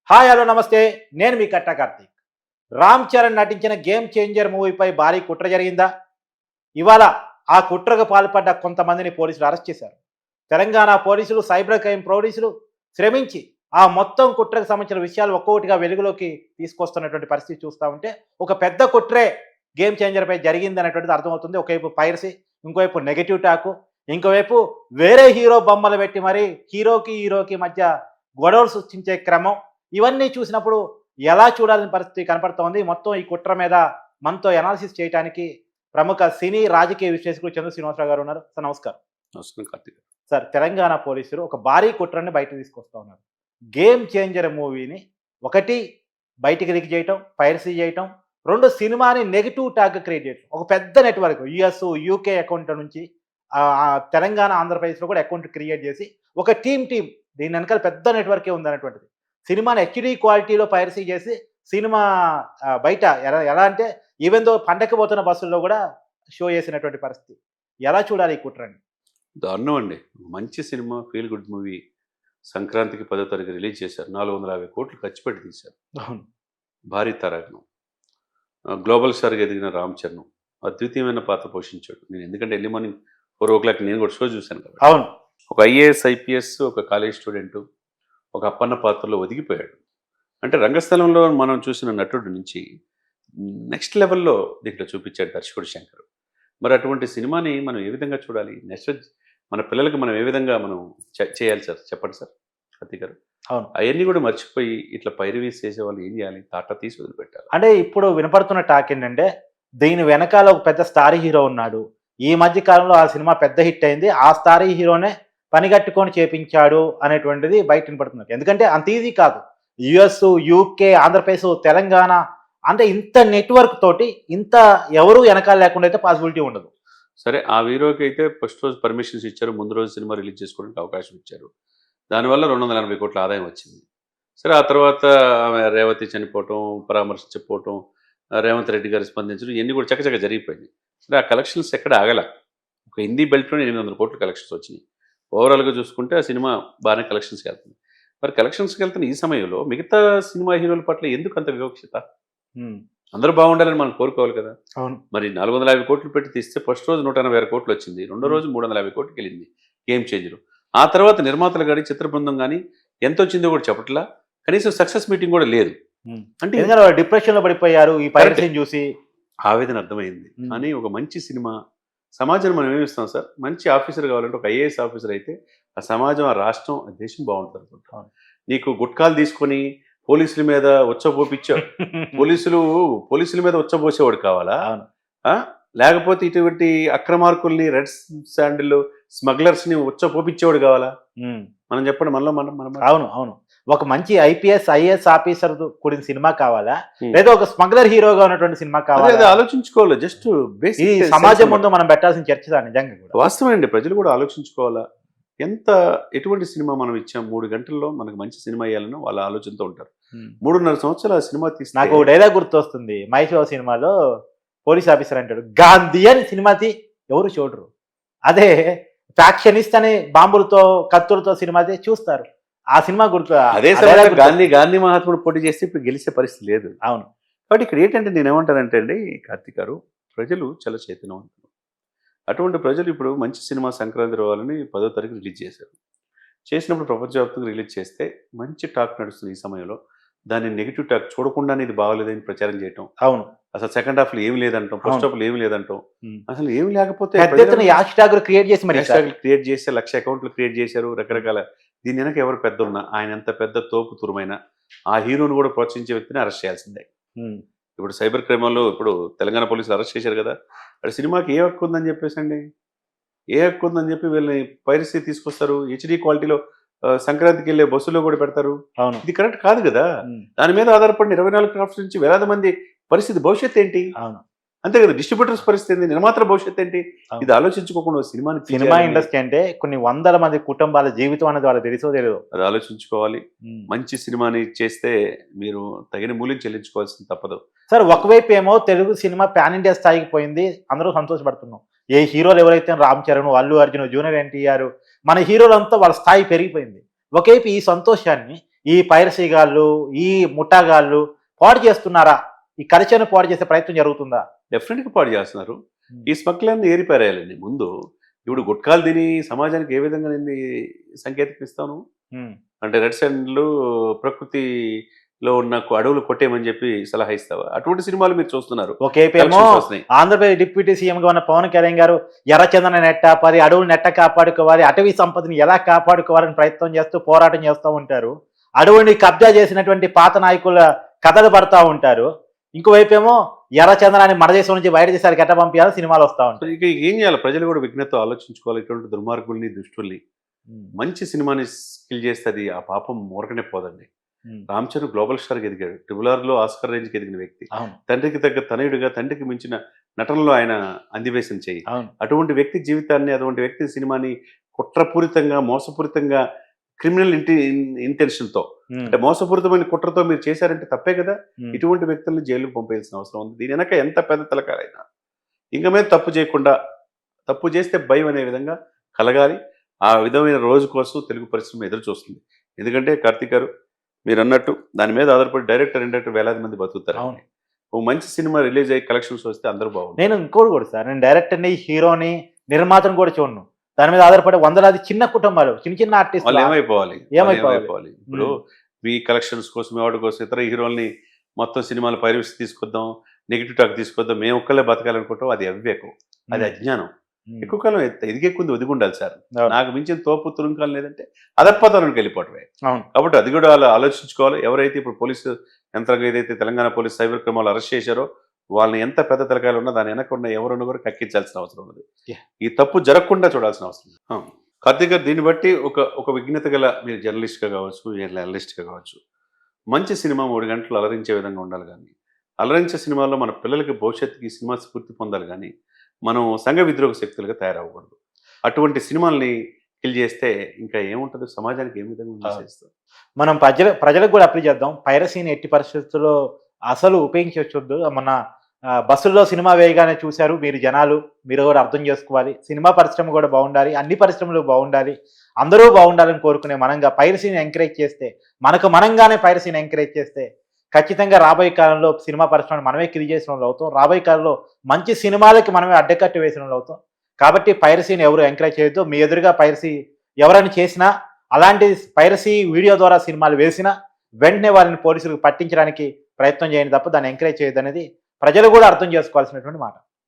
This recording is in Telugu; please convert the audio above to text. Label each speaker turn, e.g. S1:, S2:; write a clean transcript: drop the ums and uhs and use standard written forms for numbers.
S1: హాయ్ హలో నమస్తే. నేను మీ కట్టా కార్తీక్. రామ్ చరణ్ నటించిన గేమ్ చేంజర్ మూవీపై భారీ కుట్ర జరిగిందా? ఇవాళ ఆ కుట్రకు పాల్పడ్డ కొంతమందిని పోలీసులు అరెస్ట్ చేశారు. తెలంగాణ పోలీసులు, సైబర్ క్రైమ్ పోలీసులు శ్రమించి ఆ మొత్తం కుట్రకు సంబంధించిన విషయాలు ఒక్కొక్కటిగా వెలుగులోకి తీసుకొస్తున్నటువంటి పరిస్థితి చూస్తూ ఉంటే ఒక పెద్ద కుట్రే గేమ్ చేంజర్పై జరిగింది అనేటువంటిది అర్థమవుతుంది. ఒకవైపు పైరసీ, ఇంకోవైపు నెగటివ్ టాకు, ఇంకోవైపు వేరే హీరో బొమ్మలు పెట్టి మరి హీరోకి మధ్య గొడవలు సృష్టించే క్రమం, ఇవన్నీ చూసినప్పుడు ఎలా చూడాల్సిన పరిస్థితి కనపడుతోంది. మొత్తం ఈ కుట్ర మీద మనతో ఎనాలిసిస్ చేయడానికి ప్రముఖ సినీ రాజకీయ విశ్లేషకులు చంద్ర శ్రీనివాసరావు గారు ఉన్నారు. సార్ నమస్కారం.
S2: నమస్కారం కార్తీక్.
S1: సార్, తెలంగాణ పోలీసులు ఒక భారీ కుట్రని బయట తీసుకొస్తా ఉన్నారు. గేమ్ చేంజర్ మూవీని ఒకటి బయటికి లీక్ చేయటం, పైరసీ చేయటం, రెండు సినిమాని నెగిటివ్ టాగ్ క్రియేట్ చేయటం. ఒక పెద్ద నెట్వర్క్ యుఎస్, యూకే అకౌంట్ నుంచి తెలంగాణ, ఆంధ్రప్రదేశ్లో కూడా అకౌంట్ క్రియేట్ చేసి ఒక టీం దీని వెనకాల పెద్ద నెట్వర్కే ఉందనేటువంటిది. సినిమాని హెచ్డీ క్వాలిటీలో పైరసీ చేసి సినిమా బయట ఎలా అంటే ఈవెన్ దో పండక్కి పోతున్న బస్సుల్లో కూడా షో చేసినటువంటి పరిస్థితి. ఎలా చూడాలి ఈ కుట్రని?
S2: దారుణం అండి. మంచి సినిమా, ఫీల్ గుడ్ మూవీ సంక్రాంతికి 10వ తారీఖు రిలీజ్ చేశారు. 450 కోట్లు ఖర్చు పెట్టి తీశారు.
S1: అవును.
S2: భారీ తారాగణం. గ్లోబల్ స్టార్గా ఎదిగిన రామ్ చరణ్ అద్వితీయమైన పాత్ర పోషించాడు. నేను ఎందుకంటే ఎర్లీ మార్నింగ్ 4 o'clock నేను కూడా షో చూశాను కదా.
S1: అవును.
S2: ఒక ఐఏఎస్, ఐపీఎస్, ఒక కాలేజ్ స్టూడెంట్ ఒక అప్పన్న పాత్రలో ఒదిగిపోయాడు. అంటే రంగస్థలంలో మనం చూసిన నటుడి నుంచి నెక్స్ట్ లెవెల్లో దీంట్లో చూపించాడు దర్శకుడు శంకర్. మరి అటువంటి సినిమాని మనం ఏ విధంగా చూడాలి? నెక్స్ట్ మన పిల్లలకి మనం ఏ విధంగా మనం చేయాలి సార్? చెప్పండి సార్ కార్తీక్ గారు.
S1: అవును.
S2: అవన్నీ కూడా మర్చిపోయి ఇట్లా పైరవీస్ చేసేవాళ్ళు ఏం చేయాలి? తాటా తీసి వదిలిపెట్టాలి.
S1: అంటే ఇప్పుడు వినపడుతున్న టాక్ ఏంటంటే దీని వెనకాల ఒక పెద్ద స్టార్ హీరో ఉన్నాడు. ఈ మధ్య కాలంలో ఆ సినిమా పెద్ద హిట్ అయింది, ఆ స్టార్ హీరోనే పనిగట్టుకొని చేపించాడు అనేటువంటిది బయట వినపడుతున్నది. ఎందుకంటే అంత ఈజీ కాదు. యుఎస్, యూకే, ఆంధ్రప్రదేశ్, తెలంగాణ అంటే ఇంత నెట్వర్క్ తోటి ఇంత ఎవరు వెనకాల లేకుండా అయితే పాసిబిలిటీ ఉండదు.
S2: సరే, ఆ హీరోకి అయితే ఫస్ట్ రోజు పర్మిషన్స్ ఇచ్చారు, ముందు రోజు సినిమా రిలీజ్ చేసుకోవడానికి అవకాశం ఇచ్చారు. దానివల్ల 280 కోట్ల ఆదాయం వచ్చింది. సరే, ఆ తర్వాత ఆమె రేవతి చనిపోవటం, పరామర్శించకపోవటం, రేవంత్ రెడ్డి గారు స్పందించడం, ఇవన్నీ కూడా చక్కచక్క జరిగిపోయింది. సరే, ఆ కలెక్షన్స్ ఎక్కడ ఆగల. ఒక హిందీ బెల్ట్లోనే 800 కోట్ల కలెక్షన్స్ వచ్చినాయి. ఓవరాల్గా చూసుకుంటే ఆ సినిమా బాగానే కలెక్షన్స్కి వెళ్తుంది. మరి కలెక్షన్స్కి వెళ్తున్న ఈ సమయంలో మిగతా సినిమా హీరోల పట్ల ఎందుకు అంత వివక్షత? అందరూ బాగుండాలని మనం కోరుకోవాలి కదా.
S1: అవును.
S2: మరి 450 కోట్లు పెట్టి తీస్తే ఫస్ట్ రోజు 180 కోట్లు వచ్చింది, రెండో రోజు 350 కోట్లకి వెళ్ళింది గేమ్ చేంజర్. ఆ తర్వాత నిర్మాతలు కానీ చిత్ర బృందం కానీ ఎంత వచ్చిందో కూడా చెప్పట్లా, కనీసం సక్సెస్ మీటింగ్ కూడా లేదు.
S1: అంటే డిప్రెషన్లో పడిపోయారు ఈ పైరసీని చూసి.
S2: ఆవేదన అర్థమైంది. కానీ ఒక మంచి సినిమా సమాజం మనం ఏమిస్తాం సార్? మంచి ఆఫీసర్ కావాలంటే ఒక ఐఏఎస్ ఆఫీసర్ అయితే ఆ సమాజం, ఆ రాష్ట్రం, ఆ దేశం బాగుంటుంది అనుకుంటాం. నీకు గుట్కాలు తీసుకొని పోలీసుల మీద ఉచ్చబోపించావు, పోలీసుల మీద ఉచ్చబోసేవాడు కావాలా? లేకపోతే ఇటువంటి అక్రమార్కుల్ని, రెడ్ శాండిల్ స్మగ్లర్స్ ని ఉచ్చపోపించేవాడు కావాలా? మనం చెప్పండి, మనలో మనం.
S1: అవును అవును. ఒక మంచి ఐపీఎస్, ఐఏఎస్ ఆఫీసర్ కూడిన సినిమా కావాలా, లేదా ఒక స్మగ్లర్ హీరోగా ఉన్నటువంటి సినిమా కావాలా?
S2: ఆలోచించుకోవాలి. జస్ట్ బేసిక్
S1: సమాజం ముందు మనం పెట్టాల్సిన చర్చ నిజంగా కూడా
S2: వాస్తవమండి. ప్రజలు కూడా ఆలోచించుకోవాలా. ఎటువంటి సినిమా మనం ఇచ్చాం, 3 గంటల్లో మనకు మంచి సినిమా ఇవ్వాలని వాళ్ళ ఆలోచనతో ఉంటారు. 3.5 సంవత్సరాలు ఆ సినిమా తీసి
S1: నాకు డైలాగ్ గుర్తొస్తుంది. మహేష్ సినిమాలో పోలీస్ ఆఫీసర్ అంటాడు, గాంధీ అని సినిమాతి ఎవరు చూడరు, అదే ఫ్యాక్షనిస్ట్ అని బాంబులతో కత్తులతో సినిమాతి చూస్తారు. ఆ సినిమా గుర్తు.
S2: అదే గాంధీ మహాత్ముడు పోటీ చేస్తే ఇప్పుడు గెలిచే పరిస్థితి లేదు.
S1: అవును.
S2: కాబట్టి ఇక్కడ ఏంటంటే నేనేమంటానంటే అండి కార్తీక్ గారు, ప్రజలు చాలా చైతన్యవంతులు. అటువంటి ప్రజలు ఇప్పుడు మంచి సినిమా సంక్రాంతి రావాలని 10వ తారీఖు రిలీజ్ చేశారు. చేసినప్పుడు ప్రపంచవ్యాప్తంగా రిలీజ్ చేస్తే మంచి టాక్ నడుస్తుంది. ఈ సమయంలో దాన్ని నెగిటివ్ టాక్ చూడకుండానే ఇది బాగలేదని ప్రచారం చేయటం.
S1: అవును.
S2: అసలు సెకండ్ హాఫ్లో ఏమి లేదంటాం, ఫస్ట్ హాఫ్లో ఏమి లేదంటాం. అసలు ఏమి లేకపోతే
S1: క్రియేట్ చేసి
S2: క్రియేట్ చేస్తే 1,00,000 అకౌంట్లు క్రియేట్ చేశారు రకరకాల. దీని వెనక ఎవరు పెద్ద ఉన్నా, ఆయన ఎంత పెద్ద తోపు తురుమైనా ఆ హీరోని కూడా ప్రోత్సహించే వ్యక్తిని అరెస్ట్ చేయాల్సిందే. ఇప్పుడు సైబర్ క్రైమ్లో ఇప్పుడు తెలంగాణ పోలీసులు అరెస్ట్ చేశారు కదా. అక్కడ సినిమాకి ఏ హక్కు ఉందని చెప్పేసి అండి, ఏ హక్కు ఉందని చెప్పి వీళ్ళని పైరసీ తీసుకొస్తారు. హెచ్డీ క్వాలిటీలో సంక్రాంతికి వెళ్ళే బస్సులో కూడా పెడతారు. ఇది కరెక్ట్ కాదు కదా. దాని మీద ఆధారపడిన 24 క్రాఫ్ట్స్ నుంచి వేలాది మంది పరిస్థితి, భవిష్యత్తు ఏంటి? అంతే కదా. డిస్ట్రిబ్యూటర్స్ పరిస్థితి ఏంటి? నిర్మాతల భవిష్యత్తు ఏంటి? ఇది ఆలోచించుకోకుండా సినిమా
S1: ఇండస్ట్రీ అంటే కొన్ని వందల మంది కుటుంబాల జీవితం అనేది వాళ్ళకి తెలుసో తెలియదు.
S2: అది ఆలోచించుకోవాలి. మంచి సినిమాని చేస్తే మీరు తగిన మూల్యం చెల్లించుకోవాల్సింది తప్పదు
S1: సార్. ఒకవైపు ఏమో తెలుగు సినిమా పాన్ ఇండియా స్థాయికి పోయింది, అందరూ సంతోషపడుతున్నాం. ఏ హీరోలు ఎవరైతే రామ్ చరణ్, అల్లు అర్జున్, జూనియర్ ఎన్టీఆర్, మన హీరోలంతా వాళ్ళ స్థాయి పెరిగిపోయింది. ఒకవైపు ఈ సంతోషాన్ని ఈ పైరసీ గాళ్ళు, ఈ ముఠాగాళ్ళు పాడు చేస్తున్నారా? ఈ కల్చర్‌ని పాడు చేసే ప్రయత్నం జరుగుతుందా?
S2: డెఫినెట్గా పాడు చేస్తున్నారు. ఈ స్మగ్లర్ని ఏరిపారేయాలండి ముందు. ఇప్పుడు గుట్కాలు తిని సమాజానికి ఏ విధంగా నేను సంకేతం ఇస్తాను
S1: హ్మ్.
S2: అంటే రెడ్ శాండ్లు ప్రకృతిలో ఉన్న అడవులు కొట్టేయమని చెప్పి సలహా ఇస్తావా? అటువంటి సినిమాలు మీరు చూస్తున్నారు.
S1: ఒకేపేమో
S2: Collections వస్తున్నాయి.
S1: ఆంధ్రప్రదేశ్ డిప్యూటీ సీఎంగా ఉన్న పవన్ కళ్యాణ్ గారు ఎర్రచందనం ఎట్టాపాలి, అడవులను ఎట్ట కాపాడుకోవాలి, అటవీ సంపదని ఎలా కాపాడుకోవాలని ప్రయత్నం చేస్తూ పోరాటం చేస్తూ ఉంటారు. అడవుని కబ్జా చేసినటువంటి పాత నాయకుల కథలు పడతా ఉంటారు. ఇంకోవైపేమో ఎర్రచందనాన్ని మన దేశం నుంచి బయట దేశాలకు ఎట్ట పంపించాలని సినిమాలు వస్తూ
S2: సో
S1: ఉంటాయి.
S2: ఇక ఏం చేయాలి? ప్రజలు కూడా విఘ్నతో ఆలోచించుకోవాలి. ఇటువంటి దుర్మార్గుల్ని, దుష్టుల్ని. మంచి సినిమాని స్కిల్ చేస్తే అది ఆ పాపం ఊరకనే పోదండి. రామ్ చరణ్ గ్లోబల్ స్టార్కి ఎదిగాడు. ట్రిపుల్ ఆర్‌లో ఆస్కార్ రేంజ్‌కి ఎదిగిన వ్యక్తి.
S1: అవును.
S2: తండ్రికి తగ్గ తనయుడిగా, తండ్రికి మించిన నటనలో ఆయన అందివేశం చేయి.
S1: అవును.
S2: అటువంటి వ్యక్తి జీవితాన్ని, అటువంటి వ్యక్తి సినిమాని కుట్రపూరితంగా, మోసపూరితంగా క్రిమినల్ ఇంటెన్షన్‌తో
S1: ఉమ్.
S2: అంటే మోసపూరితమైన కుట్రతో మీరు చేశారంటే తప్పే కదా!
S1: ఉమ్.
S2: ఇటువంటి వ్యక్తుల్ని జైలుకు పంపేయాల్సిన అవసరం ఉంది. దీని వెనక ఎంత పెద్ద తలకాయలైనా ఇంక మీద తప్పు చేయకుండా, తప్పు చేస్తే భయం అనే విధంగా కలగాలి. ఆ విధమైన రోజు కోసం తెలుగు పరిశ్రమ ఎదురు చూస్తుంది. ఎందుకంటే కార్తీక్ గారు మీరన్నట్టు దాని మీద ఆధారపడి డైరెక్టర్, ఇండైరెక్టర్ వేలాది మంది బతుకుతారు.
S1: అవును.
S2: ఓ మంచి సినిమా రిలీజ్ అయ్యి కలెక్షన్స్ వస్తే అందరూ బాగుంటారు.
S1: నేను ఇంకోటి కూడా సార్, నేను డైరెక్టర్ని, హీరోని, నిర్మాతను కూడా చూడను. దాని మీద ఆధారపడి వందలాది చిన్న కుటుంబాలు, చిన్న చిన్న
S2: వాళ్ళు
S1: ఆర్టిస్టులు
S2: ఏమైపోవాలి?
S1: ఏమైపోవాలి?
S2: ఇప్పుడు ఈ కలెక్షన్స్ కోసం, వాటి కోసం ఇతర హీరోల్ని మొత్తం సినిమాలు పైరసీ తీసుకొద్దాం, నెగిటివ్ టాక్ తీసుకొద్దాం, మేము ఒక్కళ్ళే బతకాలనుకుంటాం. అది అవివేకం, అది అజ్ఞానం. ఎక్కువ కాలం ఎదిగే కొంది ఒదిగి ఉండాలి సార్.
S1: అవును.
S2: నాకు మించిన తోపు తురుంకాలు లేదంటే అధపతనానికి వెళ్ళిపోవటమే.
S1: అవును.
S2: కాబట్టి అది కూడా అలా ఆలోచించుకోవాలి. ఎవరైతే ఇప్పుడు పోలీసు యంత్రాంగం ఏదైతే Telangana police cyber crime arrest చేశారో వాళ్ళని ఎంత పెద్ద తలకాయలు ఉన్నా దాని వెనక ఉన్న ఎవరున్నా కూడా కక్కించాల్సిన అవసరం ఉన్నది.
S1: Yeah.
S2: ఈ తప్పు జరగకుండా చూడాల్సిన అవసరం ఉంది. కార్తీక్ గారు దీన్ని బట్టి ఒక విఘ్నత గల మీరు జర్నలిస్ట్గా కావచ్చు, అనలిస్ట్గా కావచ్చు, మంచి సినిమా 3 గంటలు అలరించే విధంగా ఉండాలి. కానీ అలరించే సినిమాల్లో మన పిల్లలకి భవిష్యత్తుకి ఈ సినిమా స్ఫూర్తి పొందాలి. కానీ మనం సంఘ విద్రోహ శక్తులుగా తయారవ్వకూడదు. అటువంటి సినిమాల్ని కిల్ చేస్తే ఇంకా ఏముంటుంది? సమాజానికి ఏ విధంగా చేస్తారు?
S1: మనం ప్రజలకు కూడా అప్లై చేద్దాం. పైరసీని ఎట్టి పరిస్థితుల్లో అసలు ఉపయోగించవద్దు. మన బస్సుల్లో సినిమా వేయగానే చూశారు మీరు జనాలు, మీరు కూడా అర్థం చేసుకోవాలి. సినిమా పరిశ్రమ కూడా బాగుండాలి, అన్ని పరిశ్రమలు బాగుండాలి, అందరూ బాగుండాలని కోరుకునే మనంగా పైరసీని ఎంకరేజ్ చేస్తే, మనకు మనంగానే పైరసీని ఎంకరేజ్ చేస్తే ఖచ్చితంగా రాబోయే కాలంలో సినిమా పరిశ్రమను మనమే కిల్ చేసిన వాళ్ళు అవుతాం. రాబోయే కాలంలో మంచి సినిమాలకి మనమే అడ్డకట్టు వేసిన వాళ్ళు అవుతాం. కాబట్టి పైరసీని ఎవరు ఎంకరేజ్ చేయొద్దు. మీ ఎదురుగా పైరసీ ఎవరైనా చేసినా, అలాంటి పైరసీ వీడియో ద్వారా సినిమాలు వేసినా వెంటనే వాళ్ళని పోలీసులకు పట్టించడానికి ప్రయత్నం చేయండి తప్ప దాన్ని ఎంకరేజ్ చేయొద్దు అనేది ప్రజలు కూడా అర్థం చేసుకోవాల్సినటువంటి మాట.